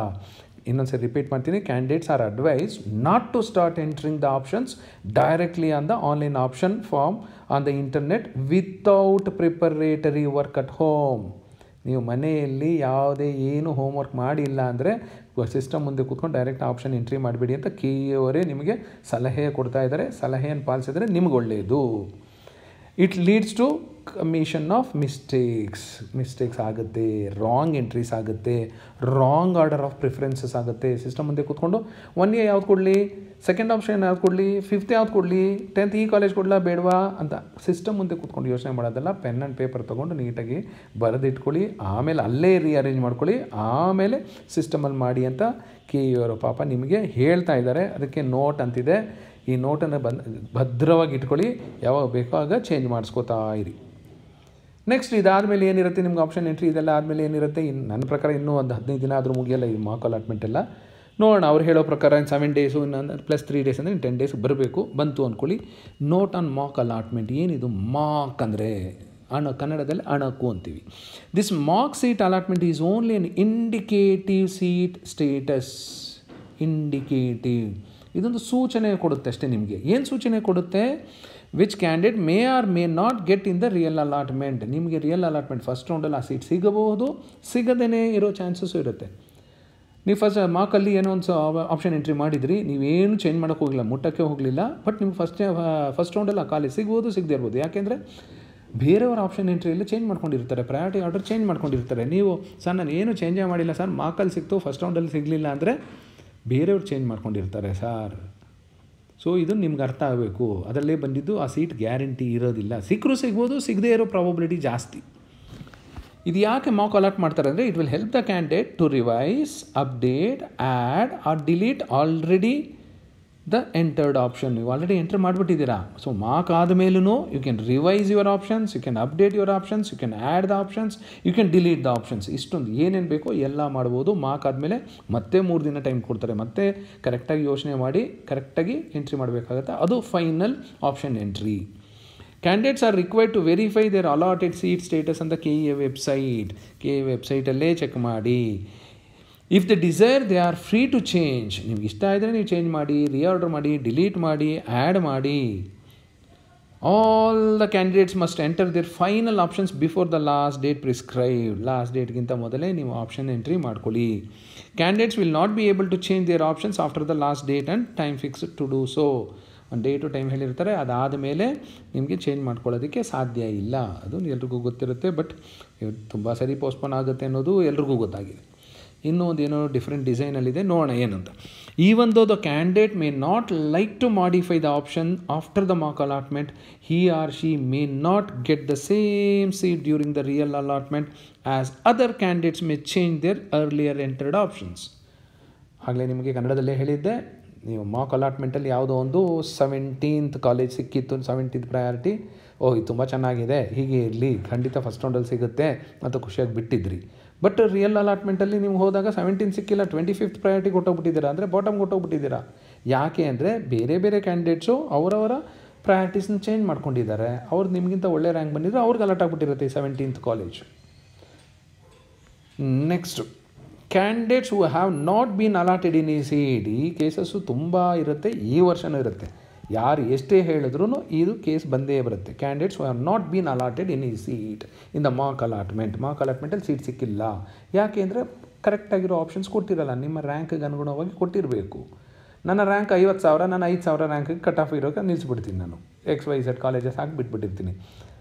ಇನ್ನೊಂದ್ಸರಿ ರಿಪೀಟ್ ಮಾಡ್ತೀನಿ. Candidates are advice not to start entering the options directly on the online option form on the internet without preparatory work at home. ನೀವು ಮನೆಯಲ್ಲಿ ಯಾವುದೇ ಏನು ಹೋಮ್ವರ್ಕ್ ಮಾಡಿಲ್ಲ ಅಂದರೆ ಸಿಸ್ಟಮ್ ಮುಂದೆ ಕೂತ್ಕೊಂಡು ಡೈರೆಕ್ಟ್ ಆಪ್ಷನ್ ಎಂಟ್ರಿ ಮಾಡಬೇಡಿ ಅಂತ KE ಅವರೇ ನಿಮಗೆ ಸಲಹೆ ಕೊಡ್ತಾ ಇದ್ದಾರೆ. ಸಲಹೆಯನ್ನು ಪಾಲಿಸಿದ್ರೆ ನಿಮ್ಗೆ ಒಳ್ಳೆಯದು. It leads to commission of mistakes ಆಗುತ್ತೆ, ರಾಂಗ್ ಎಂಟ್ರೀಸ್ ಆಗುತ್ತೆ, ರಾಂಗ್ ಆರ್ಡರ್ ಆಫ್ ಪ್ರಿಫರೆನ್ಸಸ್ ಆಗುತ್ತೆ. ಸಿಸ್ಟಮ್ ಮುಂದೆ ಕೂತ್ಕೊಂಡು 1A ಯಾವ್ದು ಕೊಡಲಿ, ಸೆಕೆಂಡ್ ಆಪ್ಷನ್ ಯಾವ್ದು ಕೊಡಲಿ, 5th ಯಾವ್ದು ಕೊಡಲಿ, 10th ಈ ಕಾಲೇಜ್ ಕೊಡಲಾ ಬೇಡವಾ ಅಂತ ಸಿಸ್ಟಮ್ ಮುಂದೆ ಕೂತ್ಕೊಂಡು ಯೋಚನೆ ಮಾಡೋದಲ್ಲ. ಪೆನ್ ಆ್ಯಂಡ್ ಪೇಪರ್ ತೊಗೊಂಡು ನೀಟಾಗಿ ಬರೆದಿಟ್ಕೊಳ್ಳಿ, ಆಮೇಲೆ ಅಲ್ಲೇ ರೀಅರೇಂಜ್ ಮಾಡ್ಕೊಳ್ಳಿ, ಆಮೇಲೆ ಸಿಸ್ಟಮಲ್ಲಿ ಮಾಡಿ ಅಂತ KE ಅವರು ಪಾಪ ನಿಮಗೆ ಹೇಳ್ತಾ ಇದ್ದಾರೆ. ಅದಕ್ಕೆ ನೋಟ್ ಅಂತಿದೆ. ಈ ನೋಟನ್ನು ಭದ್ರವಾಗಿ ಇಟ್ಕೊಳ್ಳಿ, ಯಾವಾಗ ಬೇಕೋ ಆಗ ಚೇಂಜ್ ಮಾಡಿಸ್ಕೋತಾ ಇರಿ. ನೆಕ್ಸ್ಟ್ ಇದಾದಮೇಲೆ ಏನಿರುತ್ತೆ ನಿಮ್ಗೆ ಆಪ್ಷನ್ ಎಂಟ್ರಿ, ಇದೆಲ್ಲ ಆದಮೇಲೆ ಏನಿರುತ್ತೆ, ನನ್ನ ಪ್ರಕಾರ ಇನ್ನೂ ಒಂದು 15 ದಿನ ಆದರೂ ಮುಗಿಯಲ್ಲ ಈ ಮಾರ್ಕ್ ಅಲಾಟ್ಮೆಂಟ್ ಎಲ್ಲ. ನೋಡೋಣ, ಅವ್ರು ಹೇಳೋ ಪ್ರಕಾರ ಇನ್ನು 7 ಡೇಸು, ಇನ್ನು ಪ್ಲಸ್ 3 ಡೇಸ್ ಅಂದರೆ 10 ಡೇಸ್ ಬರಬೇಕು. ಬಂತು ಅಂದ್ಕೊಳ್ಳಿ. Note on mark allotment. ಏನಿದು ಮಾರ್ಕ್ ಅಂದರೆ ಕನ್ನಡದಲ್ಲಿ ಅಣಕು ಅಂತೀವಿ. This mark seat allotment is only N indicative seat status. Indicative ಇದೊಂದು ಸೂಚನೆ ಕೊಡುತ್ತೆ ಅಷ್ಟೇ ನಿಮಗೆ. ಏನು ಸೂಚನೆ ಕೊಡುತ್ತೆ? Which candidate May R may not get in the real allotment. ನಿಮಗೆ ರಿಯಲ್ ಅಲಾಟ್ಮೆಂಟ್ ಫಸ್ಟ್ ರೌಂಡಲ್ಲಿ ಆ ಸೀಟ್ ಸಿಗಬಹುದು, ಸಿಗದೇ ಇರೋ ಚಾನ್ಸಸ್ಸು ಇರುತ್ತೆ. ನೀವು ಫಸ್ಟ್ ಮಾರ್ಕಲ್ಲಿ ಏನೋ ಒಂದು ಆಪ್ಷನ್ ಎಂಟ್ರಿ ಮಾಡಿದ್ರಿ, ನೀವೇನು ಚೇಂಜ್ ಮಾಡೋಕ್ಕೆ ಹೋಗಲಿಲ್ಲ, ಮುಟ್ಟಕ್ಕೆ ಹೋಗಲಿಲ್ಲ, ಬಟ್ ನಿಮ್ಗೆ ಫಸ್ಟ್ ರೌಂಡಲ್ಲಿ ಆ ಕಾಲೇಜ್ ಸಿಗ್ಬೋದು, ಸಿಗದೇ ಇರ್ಬೋದು. ಯಾಕೆಂದರೆ ಬೇರೆಯವ್ರ ಆಪ್ಷನ್ ಎಂಟ್ರಿಯಲ್ಲಿ ಚೇಂಜ್ ಮಾಡ್ಕೊಂಡಿರ್ತಾರೆ, ಪ್ರಯಾರಿಟಿ ಆರ್ಡರ್ ಚೇಂಜ್ ಮಾಡ್ಕೊಂಡಿರ್ತಾರೆ. ನೀವು ಸರ್ ನಾನು ಏನು ಚೇಂಜೇ ಮಾಡಿಲ್ಲ ಸರ್, ಮಾರ್ಕಲ್ಲಿ ಸಿಕ್ತು ಫಸ್ಟ್ ರೌಂಡಲ್ಲಿ ಸಿಗಲಿಲ್ಲ ಅಂದರೆ ಬೇರೆಯವ್ರು ಚೇಂಜ್ ಮಾಡ್ಕೊಂಡಿರ್ತಾರೆ ಸರ್. ಸೊ ಇದು ನಿಮ್ಗೆ ಅರ್ಥ ಆಗಬೇಕು. ಅದರಲ್ಲೇ ಬಂದಿದ್ದು ಆ ಸೀಟ್ ಗ್ಯಾರಂಟಿ ಇರೋದಿಲ್ಲ. ಸಿಕ್ಕರೂ ಸಿಗ್ಬೋದು, ಸಿಗದೇ ಇರೋ ಪ್ರಾಬಬಿಲಿಟಿ ಜಾಸ್ತಿ. ಇದು ಯಾಕೆ ಮಾರ್ಕ್ ಅಲಾಟ್ ಮಾಡ್ತಾರೆ ಅಂದರೆ it will help the candidate to revise, update, add or delete already the entered option. ನೀವು ಆಲ್ರೆಡಿ ಎಂಟರ್ ಮಾಡಿಬಿಟ್ಟಿದ್ದೀರಾ. ಸೊ ಮಾರ್ಕ್ ಆದಮೇಲೂ you can revise your options, you can update your options, you can add the options, you can delete the options. ಇಷ್ಟೊಂದು ಏನೇನು ಬೇಕೋ ಎಲ್ಲ ಮಾಡ್ಬೋದು. Mark ಆದಮೇಲೆ ಮತ್ತೆ 3 ದಿನ ಟೈಮ್ ಕೊಡ್ತಾರೆ, ಮತ್ತೆ ಕರೆಕ್ಟಾಗಿ ಯೋಚನೆ ಮಾಡಿ ಕರೆಕ್ಟಾಗಿ ಎಂಟ್ರಿ ಮಾಡಬೇಕಾಗತ್ತೆ. ಅದು final option entry. Candidates are required to verify their allotted seat status ಅಂತ KE ವೆಬ್ಸೈಟಲ್ಲೇ ಚೆಕ್ ಮಾಡಿ. If the desire they are free to change. ನಿಮ್ಗೆ ಇಷ್ಟ ಇದ್ದರೆ ನೀವು ಚೇಂಜ್ ಮಾಡಿ, ರೀಆರ್ಡರ್ ಮಾಡಿ, ಡಿಲೀಟ್ ಮಾಡಿ, ಆ್ಯಡ್ ಮಾಡಿ. All the candidates must enter their final options before the last date prescribed. Last ಡೇಟ್ಗಿಂತ ಮೊದಲೇ ನೀವು ಆಪ್ಷನ್ ಎಂಟ್ರಿ ಮಾಡ್ಕೊಳ್ಳಿ. Candidates will not be able to change their options after the last date and time fixed to do so. ಒಂದು date time ಹೇಳಿರ್ತಾರೆ, ಅದಾದ ಮೇಲೆ ನಿಮಗೆ change ಮಾಡ್ಕೊಳ್ಳೋದಕ್ಕೆ ಸಾಧ್ಯ ಇಲ್ಲ. ಅದು ಎಲ್ರಿಗೂ ಗೊತ್ತಿರುತ್ತೆ, ಬಟ್ ತುಂಬ ಸರಿ ಪೋಸ್ಟ್ಪೋನ್ ಆಗುತ್ತೆ ಅನ್ನೋದು ಎಲ್ರಿಗೂ ಗೊತ್ತಾಗಿದೆ. ಇನ್ನೂ ಒಂದೇನೋ ಡಿಫ್ರೆಂಟ್ ಡಿಸೈನಲ್ಲಿದೆ, ನೋಡೋಣ ಏನಂತ. Even though the candidate may not like to modify the option after the mark allotment, he or she may not get the same seat during the real allotment as other candidates may change their earlier entered options. ಆಗಲೇ ನಿಮಗೆ ಕನ್ನಡದಲ್ಲೇ ಹೇಳಿದ್ದೆ, ನೀವು mark ಅಲಾಟ್ಮೆಂಟಲ್ಲಿ ಯಾವುದೋ ಒಂದು 17th college ಸಿಕ್ಕಿತ್ತು, 17th priority, ಇದು ತುಂಬ ಚೆನ್ನಾಗಿದೆ, ಹೀಗೆ ಇರಲಿ, ಖಂಡಿತ ಫಸ್ಟ್ ರೌಂಡಲ್ಲಿ ಸಿಗುತ್ತೆ ಅಂತ ಖುಷಿಯಾಗಿ ಬಿಟ್ಟಿದ್ರಿ. ಬಟ್ ರಿಯಲ್ ಅಲಾಟ್ಮೆಂಟಲ್ಲಿ ನೀವು ಹೋದಾಗ 17 ಸಿಕ್ಕಿಲ್ಲ, 25th ಪ್ರಯಾರಿಟಿ ಕೊಟ್ಟೋಗ್ಬಿಟ್ಟಿದ್ದೀರಾ, ಅಂದರೆ ಬಾಟಮ್ ಕೊಟ್ಟೋಗ್ಬಿಟ್ಟಿದ್ದೀರಾ. ಯಾಕೆ ಅಂದರೆ ಬೇರೆ ಬೇರೆ ಕ್ಯಾಂಡಿಡೇಟ್ಸು ಅವರವರ ಪ್ರಯಾರಿಟೀಸ್ನ ಚೇಂಜ್ ಮಾಡ್ಕೊಂಡಿದ್ದಾರೆ. ಅವ್ರು ನಿಮಗಿಂತ ಒಳ್ಳೆ ರ್ಯಾಂಕ್ ಬಂದಿದ್ರೆ ಅವ್ರಿಗೆ ಅಲಾಟ್ ಆಗಿಬಿಟ್ಟಿರುತ್ತೆ 17th college. Next candidates who have not been allotted in ಈ ಸೀಟ್. ಈ ಕೇಸಸ್ಸು ತುಂಬ ಇರುತ್ತೆ, ಈ ವರ್ಷವೂ ಇರುತ್ತೆ. ಯಾರು ಎಷ್ಟೇ ಹೇಳಿದ್ರೂ ಇದು ಕೇಸ್ ಬಂದೇ ಬರುತ್ತೆ. Candidates who have not been allotted in ಈ ಸೀಟ್ ಇನ್ ದ ಮಾರ್ಕ್ ಅಲಾಟ್ಮೆಂಟಲ್ಲಿ ಸೀಟ್ ಸಿಕ್ಕಿಲ್ಲ. ಯಾಕೆ ಅಂದರೆ ಕರೆಕ್ಟಾಗಿರೋ ಆಪ್ಷನ್ಸ್ ಕೊಟ್ಟಿರಲ್ಲ, ನಿಮ್ಮ ರ್ಯಾಂಕ್ಗೆ ಅನುಗುಣವಾಗಿ ಕೊಟ್ಟಿರಬೇಕು. ನನ್ನ ರ್ಯಾಂಕ್ 50,000, ನಾನು 5,000 ರ್ಯಾಂಕಿಗೆ ಕಟ್ ಆಫ್ ಇರೋಕೆ ನಿಲ್ಲಿಸ್ಬಿಡ್ತೀನಿ. ನಾನು XYZ ಕಾಲೇಜಸ್ ಹಾಕಿ ಬಿಟ್ಬಿಟ್ಟಿರ್ತೀನಿ.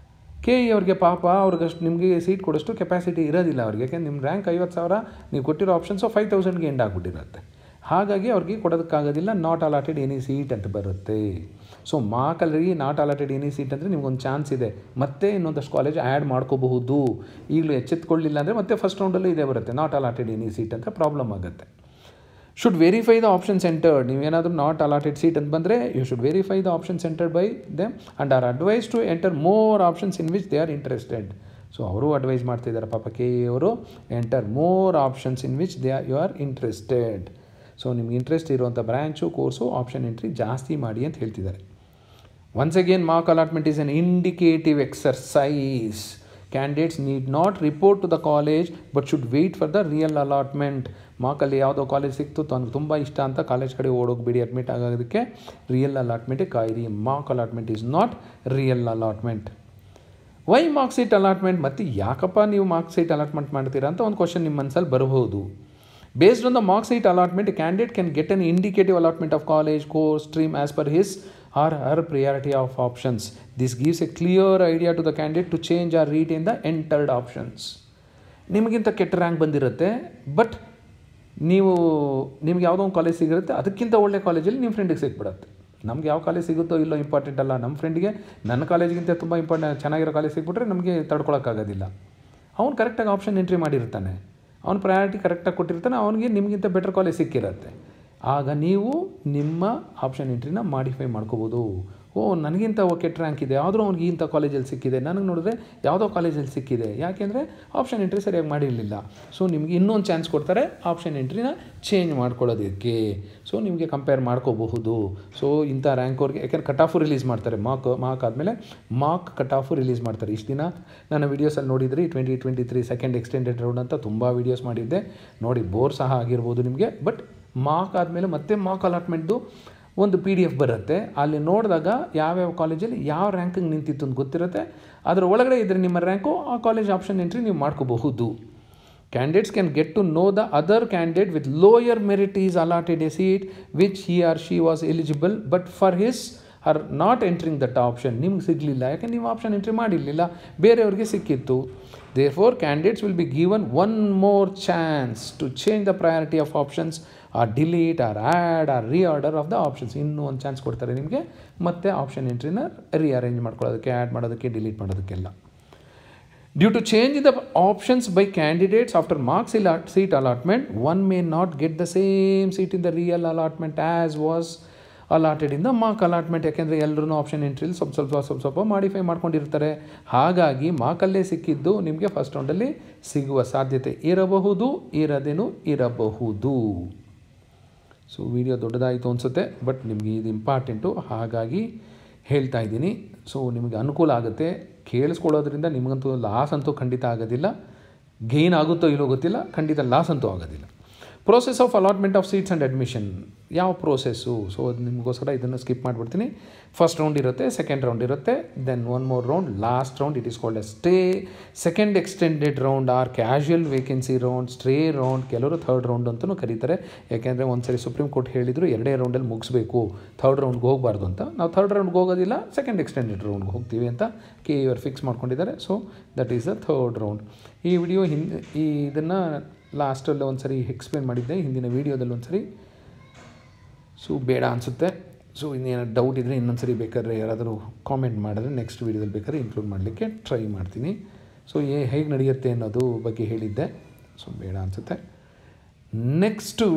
KE ಅವ್ರಿಗೆ ಪಾಪ ಅವ್ರಿಗಷ್ಟು ನಿಮಗೆ ಸೀಟ್ ಕೊಡೋಷ್ಟು ಕೆಪಾಸಿಟಿ ಇರೋದಿಲ್ಲ ಅವ್ರಿಗೆ. ಯಾಕೆಂದ್ರೆ ನಿಮ್ಮ ರ್ಯಾಂಕ್ 50,000, ನೀವು ಕೊಟ್ಟಿರೋ ಆಪ್ಷನ್ಸು 5,000ಗೆ ಎಂಡ್ ಆಗಿಬಿಟ್ಟಿರುತ್ತೆ. ಹಾಗಾಗಿ ಅವ್ರಿಗೆ ಕೊಡೋದಕ್ಕಾಗೋದಿಲ್ಲ. ನಾಟ್ ಅಲಾಟೆಡ್ ಎನಿ ಸೀಟ್ ಅಂತ ಬರುತ್ತೆ. ಸೊ ಮಾರ್ಕಲ್ಲಿ ನಾಟ್ ಅಲಾಟೆಡ್ ಎನಿ ಸೀಟ್ ಅಂದರೆ ನಿಮ್ಗೊಂದು ಚಾನ್ಸ್ ಇದೆ, ಮತ್ತೆ ಇನ್ನೊಂದಷ್ಟು ಕಾಲೇಜ್ ಆ್ಯಡ್ ಮಾಡ್ಕೋಬಹುದು. ಈಗಲೂ ಎಚ್ಚೆತ್ಕೊಳ್ಳಿಲ್ಲ ಅಂದರೆ ಮತ್ತೆ ಫಸ್ಟ್ ರೌಂಡಲ್ಲೂ ಇದೇ ಬರುತ್ತೆ, ನಾಟ್ ಅಲಾಟೆಡ್ ಎನಿ ಸೀಟ್ ಅಂತ ಪ್ರಾಬ್ಲಮ್ ಆಗುತ್ತೆ. Should verify the options entered. ನೀವೇನಾದರೂ ನಾಟ್ ಅಲಾಟೆಡ್ ಸೀಟ್ ಅಂತ ಬಂದರೆ you should verify the options entered by them and are advised to enter more options in which they are interested. So ಅವರು advise ಮಾಡ್ತಿದ್ದಾರೆ ಪಾಪ K E ಅವರು, enter more options in which you are interested. So ನಿಮ್ಗೆ interest ಇರುವಂಥ branch course option entry ಜಾಸ್ತಿ ಮಾಡಿ ಅಂತ ಹೇಳ್ತಿದ್ದಾರೆ. Once again mark allotment is an indicative exercise. Candidates need not report to the college but should wait for the real allotment. ಮಾರ್ಕಲ್ಲಿ ಯಾವುದೋ college ಸಿಕ್ತು ತನಗೆ ತುಂಬ ಇಷ್ಟ ಅಂತ ಕಾಲೇಜ್ ಕಡೆ ಓಡೋಗ್ಬಿಡಿ ಅಡ್ಮಿಟ್ ಆಗೋದಕ್ಕೆ. ರಿಯಲ್ ಅಲಾಟ್ಮೆಂಟೇ ಕಾಯಿರಿ. Mark allotment is not real allotment. Why mark seat allotment? ಮತ್ತು ಯಾಕಪ್ಪ ನೀವು ಮಾರ್ಕ್ ಸೀಟ್ ಅಲಾಟ್ಮೆಂಟ್ ಮಾಡ್ತೀರಾ ಅಂತ ಒಂದು ಕ್ವಶನ್ ನಿಮ್ಮ ಮನಸ್ಸಲ್ಲಿ ಬರಬಹುದು. Based on the mark sheet allotment, a candidate can get an indicative allotment of college, course, stream as per his or her priority of options. This gives a clear idea to the candidate to change or retain the entered options. ನಿಮಗಿಂತ ಕೆಟ್ಟ rank ಬಂದಿರುತ್ತೆ, but ನಿಮ್ಗೆ ಯಾವುದೋ ಒಂದು college ಸಿಗಿರುತ್ತೆ, ಅದಕ್ಕಿಂತ ಒಳ್ಳೆ ಕಾಲೇಜಲ್ಲಿ ನಿಮ್ಮ ಫ್ರೆಂಡಿಗೆ ಸಿಕ್ಬಿಡುತ್ತೆ. ನಮ್ಗೆ ಯಾವ ಕಾಲೇಜ್ ಸಿಗುತ್ತೋ ಇಲ್ಲೋ ಇಂಪಾರ್ಟೆಂಟ್ ಅಲ್ಲ, ನಮ್ಮ ಫ್ರೆಂಡಿಗೆ ನನ್ನ ಕಾಲೇಜಿಗಿಂತ ತುಂಬ ಚೆನ್ನಾಗಿರೋ ಕಾಲೇಜ್ ಸಿಕ್ಬಿಟ್ರೆ ನಮಗೆ ತಡ್ಕೊಳಕ್ಕಾಗೋದಿಲ್ಲ. ಅವ್ನು ಕರೆಕ್ಟಾಗಿ ಆಪ್ಷನ್ ಎಂಟ್ರಿ ಮಾಡಿರ್ತಾನೆ, ಅವ್ನು ಪ್ರಯಾರಿಟಿ ಕರೆಕ್ಟಾಗಿ ಕೊಟ್ಟಿರ್ತಾನೆ, ಅವನಿಗೆ ನಿಮಗಿಂತ ಬೆಟರ್ ಕಾಲೇಜ್ ಸಿಕ್ಕಿರುತ್ತೆ. ಆಗ ನೀವು ನಿಮ್ಮ ಆಪ್ಷನ್ ಎಂಟ್ರಿನ ಮಾಡಿಫೈ ಮಾಡ್ಕೋಬೋದು. ನನಗಿಂತ ಕೆಟ್ಟ ರ್ಯಾಂಕ್ ಇದೆ, ಆದರೂ ಅವ್ನಿಗೆ ಇಂಥ ಕಾಲೇಜಲ್ಲಿ ಸಿಕ್ಕಿದೆ, ನನಗೆ ನೋಡಿದ್ರೆ ಯಾವುದೋ ಕಾಲೇಜಲ್ಲಿ ಸಿಕ್ಕಿದೆ, ಯಾಕೆಂದರೆ ಆಪ್ಷನ್ ಎಂಟ್ರಿ ಸರಿಯಾಗಿ ಮಾಡಿರಲಿಲ್ಲ. ಸೊ ನಿಮಗೆ ಇನ್ನೊಂದು ಚಾನ್ಸ್ ಕೊಡ್ತಾರೆ ಆಪ್ಷನ್ ಎಂಟ್ರಿನ ಚೇಂಜ್ ಮಾಡ್ಕೊಳ್ಳೋದಕ್ಕೆ. ಸೊ ನಿಮಗೆ ಕಂಪೇರ್ ಮಾಡ್ಕೋಬಹುದು. ಸೊ ಇಂಥ ರ್ಯಾಂಕ್ ಅವ್ರಿಗೆ, ಯಾಕೆಂದರೆ ಕಟ್ ಆಫು ರಿಲೀಸ್ ಮಾಡ್ತಾರೆ. ಮಾರ್ಕ್ ಆದಮೇಲೆ ಮಾರ್ಕ್ ಕಟ್ ಆಫು ರಿಲೀಸ್ ಮಾಡ್ತಾರೆ. ಇಷ್ಟು ದಿನ ನನ್ನ ವೀಡಿಯೋಸಲ್ಲಿ ನೋಡಿದ್ರಿ 2023 ಸೆಕೆಂಡ್ ಎಕ್ಸ್ಟೆಂಡೆಡ್ ರೌಂಡ್ ಅಂತ ತುಂಬ ವೀಡಿಯೋಸ್ ಮಾಡಿದ್ದೆ, ನೋಡಿ ಬೋರ್ ಸಹ ಆಗಿರ್ಬೋದು ನಿಮಗೆ. ಬಟ್ ಮಾರ್ಕ್ ಆದಮೇಲೆ ಮತ್ತೆ ಮಾರ್ಕ್ ಅಲಾಟ್ಮೆಂಟ್ದು ಒಂದು PDF ಬರುತ್ತೆ. ಅಲ್ಲಿ ನೋಡಿದಾಗ ಯಾವ್ಯಾವ ಕಾಲೇಜಲ್ಲಿ ಯಾವ ರ್ಯಾಂಕಿಂಗ್ ನಿಂತಿತ್ತು ಅಂತ ಗೊತ್ತಿರುತ್ತೆ. ಅದರ ಒಳಗಡೆ ಇದ್ದರೆ ನಿಮ್ಮ ರ್ಯಾಂಕು, ಆ ಕಾಲೇಜ್ ಆಪ್ಷನ್ ಎಂಟ್ರಿ ನೀವು ಮಾಡ್ಕೋಬಹುದು. Candidates can get to know the other candidate with lower merit is allotted a seat which he or she was eligible but for his or not entering that option. ನಿಮ್ಗೆ ಸಿಗಲಿಲ್ಲ, ಯಾಕೆ ನೀವು option entry ಮಾಡಿರಲಿಲ್ಲ, ಬೇರೆಯವ್ರಿಗೆ ಸಿಕ್ಕಿತ್ತು. Therefore, candidates will be given one more chance to change the priority of options or delete or add or reorder of the options. ಇನ್ನೂ ಒಂದು chance ಕೊಡ್ತಾರೆ ನಿಮಗೆ, ಮತ್ತೆ ಆಪ್ಷನ್ ಎಂಟ್ರಿನ ರಿಅರೇಂಜ್ ಮಾಡ್ಕೊಳ್ಳೋದಕ್ಕೆ, ಆ್ಯಡ್ ಮಾಡೋದಕ್ಕೆ, delete ಮಾಡೋದಕ್ಕೆಲ್ಲ. Due to change in the options by candidates after mark seat allotment, one may not get the same seat in the real allotment as was allotted ಇಂದ mark allotment. ಯಾಕೆಂದರೆ ಎಲ್ಲರೂ option ಎಂಟ್ರಿಲಿ ಸ್ವಲ್ಪ modify ಮಾಡ್ಕೊಂಡಿರ್ತಾರೆ. ಹಾಗಾಗಿ ಮಾರ್ಕಲ್ಲೇ ಸಿಕ್ಕಿದ್ದು ನಿಮಗೆ first ರೌಂಡಲ್ಲಿ ಸಿಗುವ ಸಾಧ್ಯತೆ ಇರಬಹುದು, ಇರದೇನೂ ಇರಬಹುದು. ಸೊ ವಿಡಿಯೋ ದೊಡ್ಡದಾಯಿತು ಅನಿಸುತ್ತೆ, ಬಟ್ ನಿಮಗೆ ಇದು ಇಂಪಾರ್ಟೆಂಟು, ಹಾಗಾಗಿ ಹೇಳ್ತಾ ಇದ್ದೀನಿ. ಸೊ ನಿಮಗೆ ಅನುಕೂಲ ಆಗುತ್ತೆ. ಕೇಳಿಸ್ಕೊಳ್ಳೋದ್ರಿಂದ ನಿಮಗಂತೂ ಲಾಸ್ ಅಂತೂ ಖಂಡಿತ ಆಗೋದಿಲ್ಲ. ಗೇನ್ ಆಗುತ್ತೋ ಇಲ್ಲೋ ಗೊತ್ತಿಲ್ಲ, ಖಂಡಿತ ಲಾಸ್ ಅಂತೂ ಆಗೋದಿಲ್ಲ. Process of allotment of seats and admission ಯಾವ ಪ್ರೋಸೆಸ್ಸು? ಸೊ ಅದು ನಿಮಗೋಸ್ಕರ ಇದನ್ನು ಸ್ಕಿಪ್ ಮಾಡಿಬಿಡ್ತೀನಿ. ಫಸ್ಟ್ ರೌಂಡ್ ಇರುತ್ತೆ, ಸೆಕೆಂಡ್ ರೌಂಡ್ ಇರುತ್ತೆ, then one more round, last round. It is called a stay. Second extended round or casual vacancy round, stay round, ಕೆಲವರು third round ಅಂತಲೂ ಕರೀತಾರೆ. ಯಾಕೆಂದರೆ ಒಂದು ಸರಿ ಸುಪ್ರೀಂ ಕೋರ್ಟ್ ಹೇಳಿದರು 2 ರೌಂಡಲ್ಲಿ ಮುಗಿಸ್ಬೇಕು, ಥರ್ಡ್ ರೌಂಡ್ಗೆ ಹೋಗಬಾರ್ದು ಅಂತ. ನಾವು ಥರ್ಡ್ ರೌಂಡ್ಗೆ ಹೋಗೋದಿಲ್ಲ, ಸೆಕೆಂಡ್ ಎಕ್ಸ್ಟೆಂಡೆಡ್ ರೌಂಡ್ಗೆ ಹೋಗ್ತೀವಿ ಅಂತ ಕೆ ಇವರು ಫಿಕ್ಸ್ ಮಾಡ್ಕೊಂಡಿದ್ದಾರೆ. So that is the third round. ಈ ವಿಡಿಯೋ ಇದನ್ನು ಲಾಸ್ಟಲ್ಲಿ ಒಂದು ಸರಿ ಎಕ್ಸ್ಪ್ಲೇನ್ ಮಾಡಿದ್ದೆ ಹಿಂದಿನ ವೀಡಿಯೋದಲ್ಲಿ ಒಂದು ಸರಿ. ಸೊ ಬೇಡ ಅನಿಸುತ್ತೆ. ಸೊ ಇನ್ನೇನು ಡೌಟ್ ಇದ್ದರೆ ಇನ್ನೊಂದು ಸರಿ ಬೇಕಾದ್ರೆ ಯಾರಾದರೂ ಕಾಮೆಂಟ್ ಮಾಡಿದ್ರೆ ನೆಕ್ಸ್ಟ್ ವೀಡಿಯೋದಲ್ಲಿ ಬೇಕಾದ್ರೆ ಇನ್ಕ್ಲೂಡ್ ಮಾಡಲಿಕ್ಕೆ ಟ್ರೈ ಮಾಡ್ತೀನಿ. ಸೊ ಹೇಗೆ ನಡೆಯುತ್ತೆ ಅನ್ನೋದು ಬಗ್ಗೆ ಹೇಳಿದ್ದೆ. ಸೊ ಬೇಡ ಅನಿಸುತ್ತೆ. ನೆಕ್ಸ್ಟು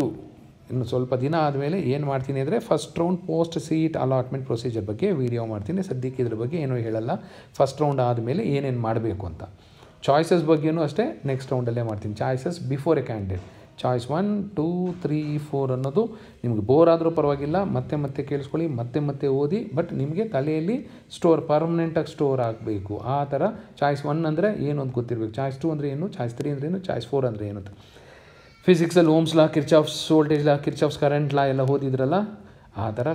ಇನ್ನು ಸ್ವಲ್ಪ ದಿನ ಆದಮೇಲೆ ಏನು ಮಾಡ್ತೀನಿ ಅಂದರೆ first round post seat allotment procedure ಬಗ್ಗೆ ವೀಡಿಯೋ ಮಾಡ್ತೀನಿ. ಸದ್ಯಕ್ಕೆ ಇದ್ರ ಬಗ್ಗೆ ಏನೂ ಹೇಳಲ್ಲ. ಫಸ್ಟ್ ರೌಂಡ್ ಆದಮೇಲೆ ಏನೇನು ಮಾಡಬೇಕು ಅಂತ. ಚಾಯ್ಸಸ್ ಬಗ್ಗೆಯೂ ಅಷ್ಟೇ ನೆಕ್ಸ್ಟ್ ರೌಂಡಲ್ಲೇ ಮಾಡ್ತೀನಿ. Choices before A candidate, choice 1, 2, 3, 4 ಅನ್ನೋದು ನಿಮಗೆ ಬೋರ್ ಆದರೂ ಪರವಾಗಿಲ್ಲ, ಮತ್ತೆ ಕೇಳಿಸ್ಕೊಳ್ಳಿ, ಮತ್ತೆ ಓದಿ. ಬಟ್ ನಿಮಗೆ ತಲೆಯಲ್ಲಿ ಪರ್ಮನೆಂಟಾಗಿ ಸ್ಟೋರ್ ಆಗಬೇಕು. ಆ ಥರ ಚಾಯ್ಸ್ 1 ಅಂದರೆ ಏನು ಅಂತ ಗೊತ್ತಿರಬೇಕು, ಚಾಯ್ಸ್ 2 ಅಂದರೆ ಏನು, ಚಾಯ್ಸ್ 3 ಅಂದರೆ ಏನು, ಚಾಯ್ಸ್ 4 ಅಂದರೆ ಏನು ಅಂತ. ಫಿಸಿಕ್ಸಲ್ಲಿ Ohm's law, Kirchhoff's voltage law, Kirchhoff's current law ಎಲ್ಲ ಓದಿದ್ರಲ್ಲ, ಆ ಥರ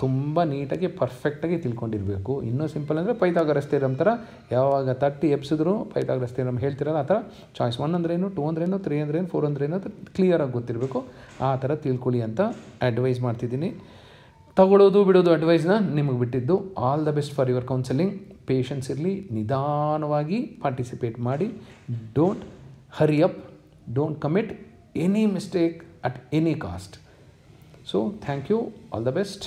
ತುಂಬ ನೀಟಾಗಿ ಪರ್ಫೆಕ್ಟಾಗಿ ತಿಳ್ಕೊಂಡಿರಬೇಕು. ಇನ್ನೂ ಸಿಂಪಲ್ ಅಂದರೆ ಪೈಥಾಗರಸ್ ಥಿಯರಮ್ ಥರ ಯಾವಾಗ 30 ಎಬ್ಸಿದ್ರು ಪೈಥಾಗರಸ್ ಥಿಯರಮ್ ಹೇಳ್ತಿರಲ್ಲ, ಆ ಥರ ಚಾಯ್ಸ್ 1 ಅಂದ್ರೇನು, 2 ಅಂದ್ರೇನು, 3 ಅಂದ್ರೇನು, 4 ಅಂದ್ರೇನು ಅಂತ ಕ್ಲಿಯರಾಗಿ ಗೊತ್ತಿರಬೇಕು. ಆ ಥರ ತಿಳ್ಕೊಳ್ಳಿ ಅಂತ ಅಡ್ವೈಸ್ ಮಾಡ್ತಿದ್ದೀನಿ. ತಗೊಳ್ಳೋದು ಬಿಡೋದು ಅಡ್ವೈಸ್ನ ನಿಮಗೆ ಬಿಟ್ಟಿದ್ದು. All the best for your counselling. Patience ಇರಲಿ, ನಿಧಾನವಾಗಿ ಪಾರ್ಟಿಸಿಪೇಟ್ ಮಾಡಿ. Don't hurry up, don't commit any mistake at any cost. So thank you, all the best.